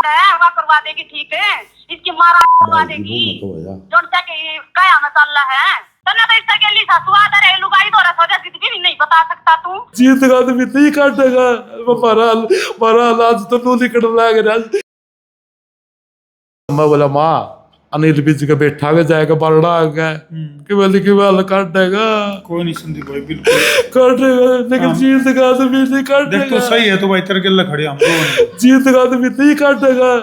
है करवा देगी, ठीक है, इसकी मारा करवा देगी जो क्या मसाला है। तने तो इससे के लिए ससुआद रे लुगाई तो रस हो जाती थी, नहीं बता सकता तू। जीत का तो नहीं काटेगा मारा आज तो नू निकल लग रहा। मैं बोला माँ अनिल बीच के बैठा के जाएगा बरड़ा आ गया कि बोली कि वाल काटेगा, कोई नहीं संदीप भाई बिल्कुल काटेगा, लेकिन जीत का तो भी नहीं देख काटेगा। तो सही है तो भाई तेरे के खड़े हम लोग जीत का तो भी नहीं काटेगा।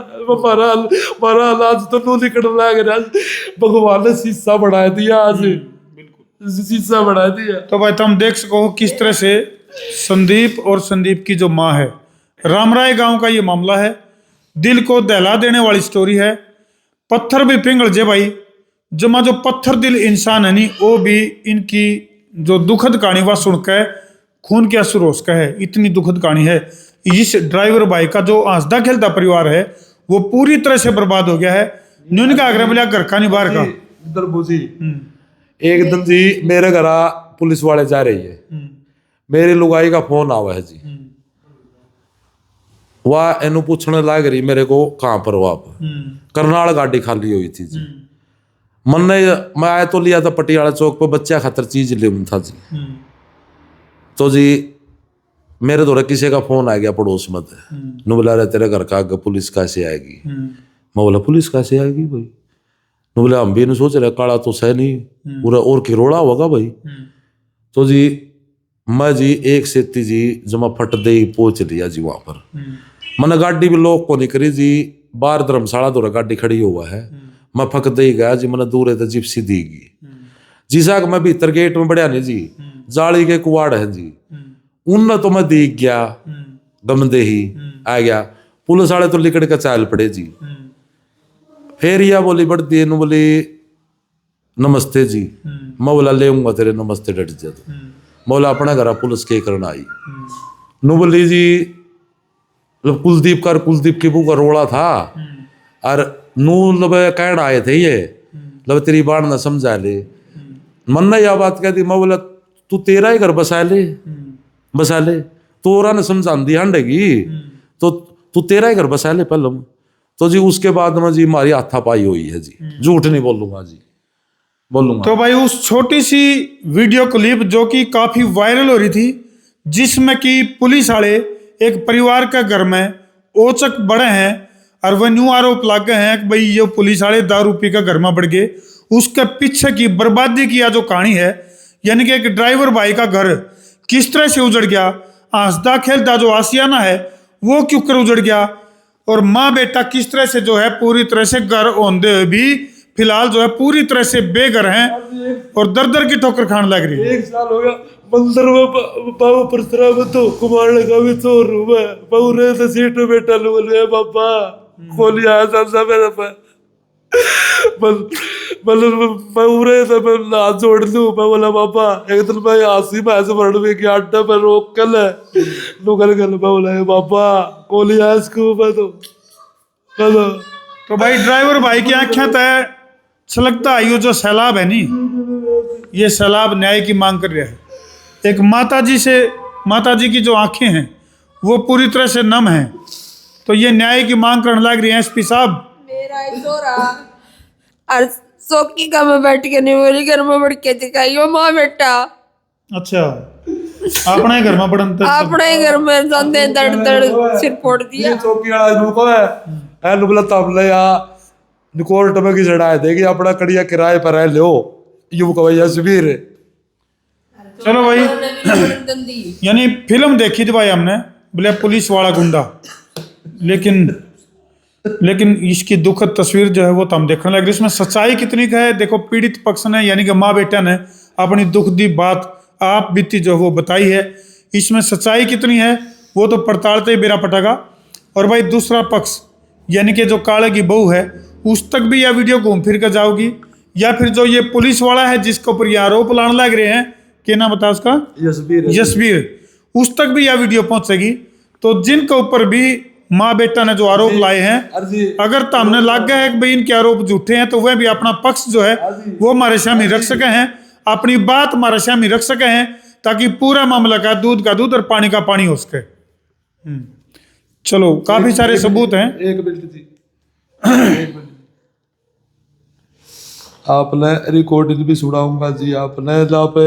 मारा आज तो नू निकल लग रहा। भगवान ने शीशा बढ़ा दिया, आज शीशा बढ़ा दिया। तो भाई तुम देख सको किस तरह से संदीप और संदीप की जो माँ है, रामराय गांव का ये मामला है। दिल को दहला देने वाली स्टोरी है। पत्थर भी पिघल जे भाई, जमा जो पत्थर दिल इंसान है नहीं, वो भी इनकी जो दुखद कहानी वह सुनकर खून के आंसू रोस का है। इतनी दुखद कहानी है। इस ड्राइवर भाई का जो हंसदा खेलता परिवार है वो पूरी तरह से बर्बाद हो गया है। न्यून का आग्रह मिला घर का नहीं बाहर का। एक दिन जी मेरे घर पुलिस वाले जा रही है, मेरी लुगाई का फोन आवा है जी, वह एनु पूछने लग रही मेरे को कहाँ पर हो आप। करनाल गाड़ी खाली हुई थी जी। मैं आया तो लिया था पटियाला चौक पे, बच्चा खातर चीज ले था जी। तो जी मेरे द्वारा किसी का फोन आ गया पड़ोस में, नु बोला रहे तेरे घर का आगे पुलिस कैसे आएगी। मैं बोला पुलिस कैसे आएगी भाई। नु बोला हम भी नहीं सोच रहे, काला तो सह नहीं पूरा और किरोड़ा होगा भाई। तो जी मैं जी एक सेती जी जमा फट दे पहुंच लिया जी वहां पर। मैंने गाड़ी भी लोग को नहीं करी जी, बाहर धर्मशाला दौरा गाड़ी खड़ी हुआ है। मैं फक दे गया जी, मैंने दूर है जिप्सी दीगी जी साहब। मैं भीतर गेट में बढ़िया नहीं जी, जाली के कुआड़ है जी, उन तो मैं देख गया दमदे ही आ गया। पुलिस वाले तो लिकड़ के चाल पड़े जी। फिर यह बोली बढ़ती नु बोली नमस्ते जी। मैं बोला ले तेरे नमस्ते डट जा। बोला अपना घर पुलिस के करना आई। नु बोली जी कुलदीप की बू का रोड़ा था और नू लब कहना आए थे ये लब तेरी बात ना समझा ले। मन ने यह बात कह दी। मैं बोला तू तेरा ही घर बसा ले तोरा ने समझा दी हंडेगी तो तू तेरा ही घर बसा ले पहले। तो जी उसके बाद में जी हमारी हाथापाई हुई है जी, झूठ नहीं बोलूंगा जी, बोलूंगा। तो भाई उस छोटी सी वीडियो क्लिप जो कि काफी वायरल हो रही थी, जिसमें कि पुलिस वाले एक परिवार का घर में ओचक बढ़े हैं और वह न्यू आरोप लगे हैं कि भाई ये पुलिस वाले दारू पी का घर में बढ़ गए। उसके पीछे की बर्बादी की जो कहानी है, यानी कि एक ड्राइवर भाई का घर किस तरह से उजड़ गया, हंसदा खेलता जो आसियाना है वो क्यों कर उजड़ गया, और माँ बेटा किस तरह से जो है पूरी तरह से घर होंदे हुए भी फिलहाल जो है पूरी तरह से बेघर हैं और दर दर की ठोकर खाने लग रही है। 1 साल हो गया मंदिर में बाबू परसरा में तो कुमार लगा भी तो रूम है बाबू रे तो सीट में बैठा लो बोले बाबा खोली आया सांसा मेरे पे मैं उरे तो मैं हाथ जोड़ लूं। मैं बोला बाबा एक दिन मैं आसी में ऐसे मरण में कि अड्डा पर रोक कल है लोकल मैं बोला बाबा खोली आया इसको मैं तो भाई ड्राइवर भाई की आंखें तय छलकता है। ये जो सैलाब है नी, ये सैलाब न्याय की मांग कर रहा है। एक माता जी की जो आंखें हैं वो पूरी तरह से नम हैं, तो ये न्याय की मांग करने लग रही है। एसपी साहब मेरा और चौकी का मैं बैठ के नहीं बोली, घर में बैठ के दिखाइयो माँ बेटा। अच्छा अपने ही घर में पड़न अपने ही घर में जाते दड़ दड़ सिर फोड़ दिया। चौकी वाला रुको है नुबला तबले या कोर्ट में की चढ़ाए देगी अपना कड़िया किराए पर है लो यू को भैया सुबीर। चलो भाई यानी फिल्म देखी थी भाई हमने, बोले पुलिस वाला गुंडा, लेकिन इसकी दुखद तस्वीर जो है वो तो हम देखने लगे। इसमें सच्चाई कितनी का है देखो। पीड़ित पक्ष ने यानी कि माँ बेटा ने अपनी दुख दी बात आप बीती जो है वो बताई है। इसमें सच्चाई कितनी है वो तो पड़तालते ही बेरा पटेगा। और भाई दूसरा पक्ष यानी कि जो काले की बहू है उस तक भी यह वीडियो घूम फिर कर जाओगी, या फिर जो ये पुलिस वाला है जिसके ऊपर ये आरोप लाने लग रहे हैं, क्या नाम बता उसका, यशवीर, उस तक भी यह वीडियो पहुंचेगी। तो जिनके ऊपर भी माँ बेटा ने जो आरोप लाए हैं, अगर सामने लग गया है कि भाई इनके आरोप झूठे हैं, तो वह भी अपना पक्ष जो है वो हमारे सामने रख सके हैं, अपनी बात हमारे सामने रख सके हैं, ताकि पूरा मामला का दूध और पानी का पानी हो सके। चलो काफी सारे सबूत हैं। एक मिनट जी, एक मिनट। आपने रिकॉर्डिंग भी सुनाऊंगा जी। आपने जहाँ पे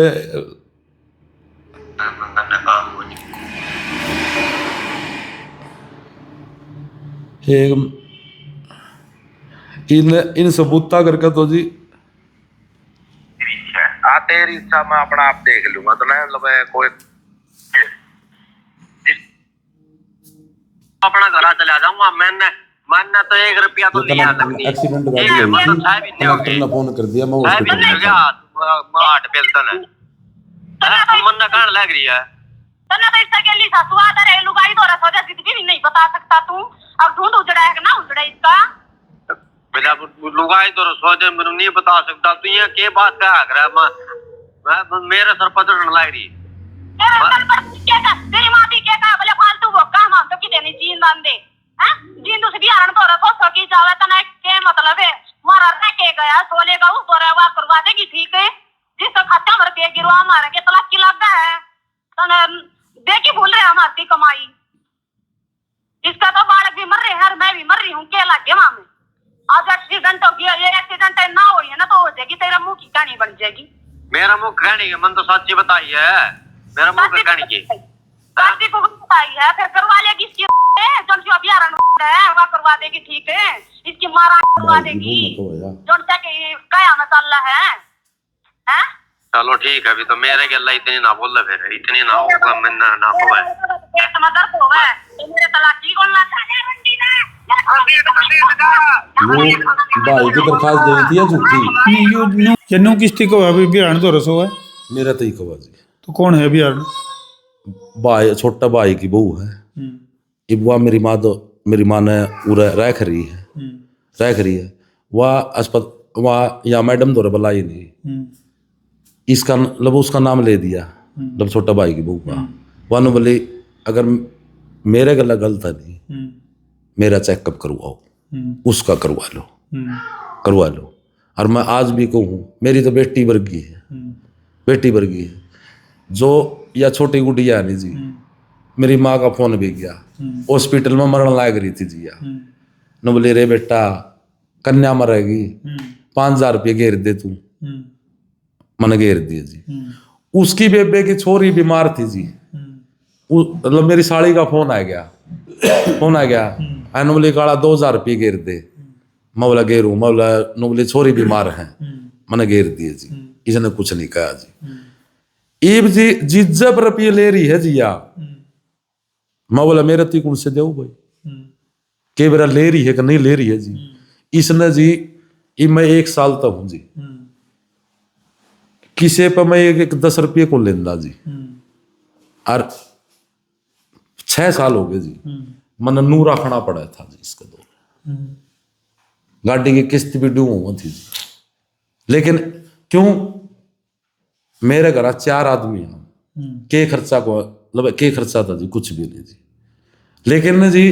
इन सबूता करके तो जी तेरी इच्छा मैं अपना आप देख लूंगा। तो नहीं मतलब कोई अपना घर चला जाऊंगा। मैंने तो 1 रुपया तो लिया नहीं। एक्सीडेंट गाड़ी हुई थी, कलेक्टर ने फोन कर दिया, मैं हॉस्पिटल में था। हार्ट पेलता है मन कहां लग रही है। तन्ना तो इसका के लिए ससुआ दे लुगाई तो रसोजा जितनी भी नहीं बता सकता तू। अब ढूंढ उजड़ा है कि ना उजड़ा इसका बेटा लुगाई तो रसोजा मैं नहीं बता सकता। तू ये के बात का आग्रह मैं मेरे सर पर चढ़ने लग रही। तेरे सर पर क्या का तेरी माती क्या का बोले फालतू वो काम हम तो की देनी जीन दान दे हैं जीन दूसरी हरण तो रसो सकी जावे तना के मतलब है मारा रह के गया सोले का उस तोरे वा करवा देगी ठीक है। जिसका खत्ता मर के गिरवा मारे के तलाक की लग है तने देखी भूल रहे हमारी कमाई। इसका तो बालक भी मर रहे हैं और मैं भी मर रही हूँ के लग गया मामे। आज एक्सीडेंट हो गया, ये एक्सीडेंट ना हो ना तो हो जाएगी तेरा मुंह की कहानी बन जाएगी। मेरा मुंह कहानी है मन तो सच्ची बताई है। मेरा मुंह की कहानी की काशी को बताई है फिर करवा लेगी इसकी जो जो अभियारण है वह करवा देगी ठीक है। इसकी मारा करवा देगी जो के काया मसाला है हैं। चलो ठीक है अभी तो मेरे के अल्लाह इतनी ना बोल फिर इतनी ना होगा मैं ना होवे मदर को है मेरे तलाकी को ना रंडी भाई की दरखास्त दी थी या झूठी? जन्नू किस्ती को अभी बिहान तो रसो है मेरा तो ही कवा जी। तो कौन है बिहान? भाई छोटा भाई की बहू है। वह मेरी माँ ने उरा रह रही है वह अस्पताल वह या मैडम द्वारा बुलाई नहीं इसका मतलब उसका नाम ले दिया मतलब छोटा भाई की बहू का। वह ने बोली अगर मेरे गला गलत है नहीं मेरा चेकअप करवाओ उसका करवा लो। और मैं आज भी कहूँ मेरी तो बेटी वर्गी है जो या छोटी गुड़िया है नहीं जी। मेरी माँ का फोन भी गया हॉस्पिटल में मरण लाग रही थी जी। न बोले रे बेटा कन्या मरेगी 5,000 रुपये घेर दे तू। मैंने घेर दिए जी। उसकी बेबे की छोरी बीमार थी जी। मतलब मेरी साड़ी का फोन आ गया बोले काला 2,000 रुपये घेर दे। मैं बोला घेरू मैं बोला न बोले छोरी बीमार है मैंने घेर दिए जी। इसने कुछ नहीं कहा जी। ईब जी जिज्जब रुपये ले रही है जी या मैं बोला मेरे ती कौन से दे भाई के बेरा ले रही है कि नहीं ले रही है जी। इसने जी मैं 1 साल तक हूं जी किसी पर मैं एक 10 रुपये को लेंदा जी। और 6 साल हो गए जी मन नू रखना पड़ा था जी। इसके दो गाड़ी की किस्त भी ड्यू थी जी। लेकिन क्यों मेरे घर 4 आदमी हैं के खर्चा को मतलब के खर्चा था जी कुछ भी नहीं जी। लेकिन जी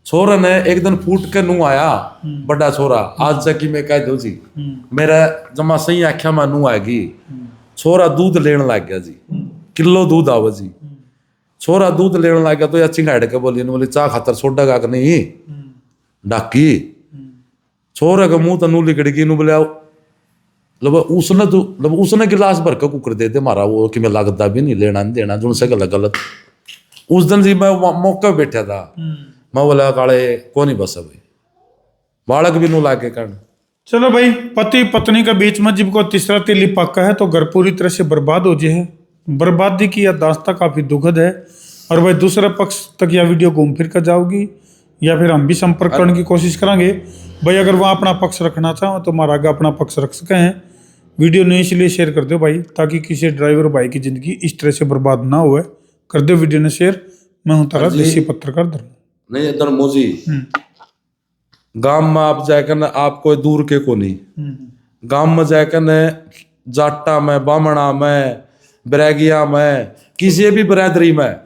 छोरा ने एक दिन फूट के नू आया बड़ा छोरा आज जकी मैं कह दो जी मेरा जमा सही आख्या में नू आएगी। छोरा दूध लेने लग गया जी किलो दूध आवे जी। छोरा दूध लेने लग गया तो या चिंगाड़ के बोली चाह खातर सोडा का नहीं डाकी छोरे के मुंह तो नू लिकड़ गई। बोले उसने गिलास भर के कुकर दे दे मारा वो कि मैं लगता भी नहीं लेना नहीं देना जो से गलत। उस दिन जी मैं मौके बैठा था मैं बोला काले को नहीं बस भाई बालक भी नू लाके कर। चलो भाई पति पत्नी के बीच में जब को तीसरा तिली पक्का है तो घर पूरी तरह से बर्बाद हो जाए। बर्बादी की यह दास्ता काफी दुखद है और भाई दूसरे पक्ष तक यह वीडियो घूम फिर कर जाओगी या फिर हम भी संपर्क करने की कोशिश करेंगे। भाई अगर वहाँ अपना पक्ष रखना चाहो तो हमारा आगे अपना पक्ष रख सके हैं। वीडियो नहीं इसलिए शेयर कर दो भाई ताकि किसी ड्राइवर भाई की जिंदगी इस तरह से बर्बाद ना हुए। कर दो वीडियो ने शेयर। मैं हूँ तारा देसी पत्रकार धर्म नहीं इधर मोजी गांव में आप जाकर न आप कोई दूर के को नहीं गांव में जाकर न जाटा में बामणा में बैरागिया में किसी भी बरादरी में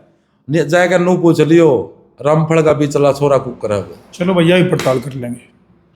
जाकर नू पूछ लियो रामफल का भी चला छोरा कुकर है। चलो भैया ही पड़ताल कर लेंगे।